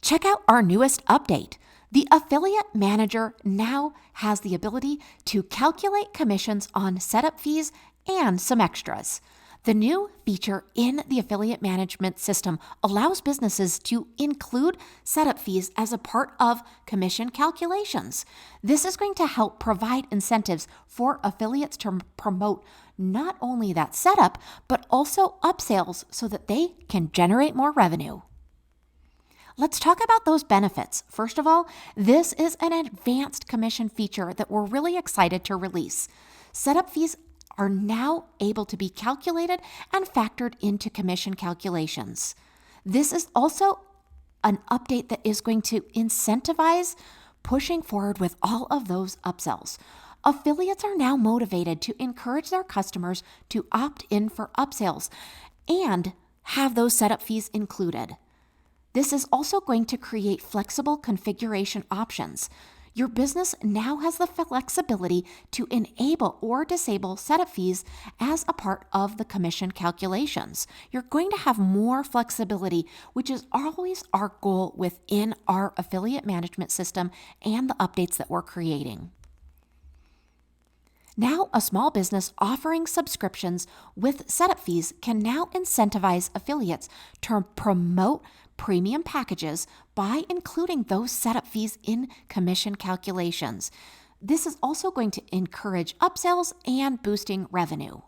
Check out our newest update. The Affiliate Manager now has the ability to calculate commissions on setup fees and some extras. The new feature in the affiliate management system allows businesses to include setup fees as a part of commission calculations. This is going to help provide incentives for affiliates to promote not only that setup, but also upsales so that they can generate more revenue. Let's talk about those benefits. First of all, this is an advanced commission feature that we're really excited to release. Setup fees are now able to be calculated and factored into commission calculations. This is also an update that is going to incentivize pushing forward with all of those upsells. Affiliates are now motivated to encourage their customers to opt in for upsells and have those setup fees included. This is also going to create flexible configuration options. Your business now has the flexibility to enable or disable setup fees as a part of the commission calculations. You're going to have more flexibility, which is always our goal within our affiliate management system and the updates that we're creating. Now, a small business offering subscriptions with setup fees can now incentivize affiliates to promote premium packages by including those setup fees in commission calculations. This is also going to encourage upsells and boosting revenue.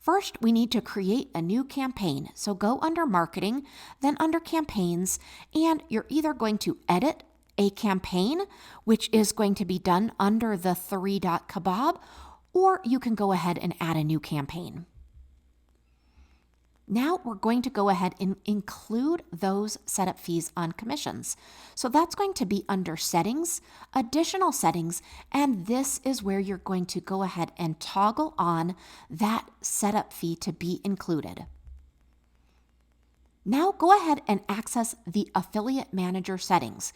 First, we need to create a new campaign. So go under marketing, then under campaigns, and you're either going to edit a campaign, which is going to be done under the 3-dot kebab, or you can go ahead and add a new campaign. Now we're going to go ahead and include those setup fees on commissions. So that's going to be under settings, additional settings, and this is where you're going to go ahead and toggle on that setup fee to be included. Now go ahead and access the Affiliate Manager settings.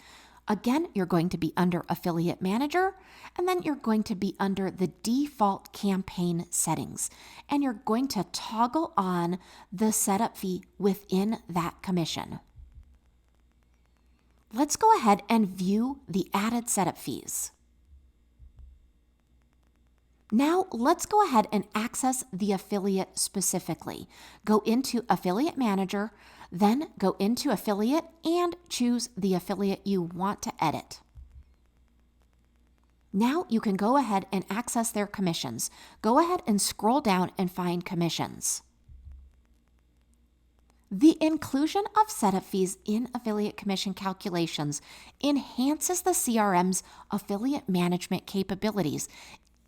Again, you're going to be under Affiliate Manager, and then you're going to be under the default campaign settings, and you're going to toggle on the setup fee within that commission. Let's go ahead and view the added setup fees. Now let's go ahead and access the affiliate specifically. Go into Affiliate Manager, then go into Affiliate and choose the affiliate you want to edit. Now you can go ahead and access their commissions. Go ahead and scroll down and find commissions. The inclusion of setup fees in affiliate commission calculations enhances the CRM's affiliate management capabilities,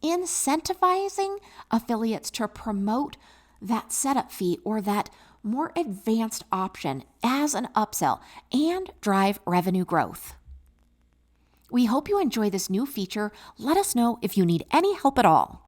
incentivizing affiliates to promote that setup fee or that more advanced option as an upsell and drive revenue growth. We hope you enjoy this new feature. Let us know if you need any help at all.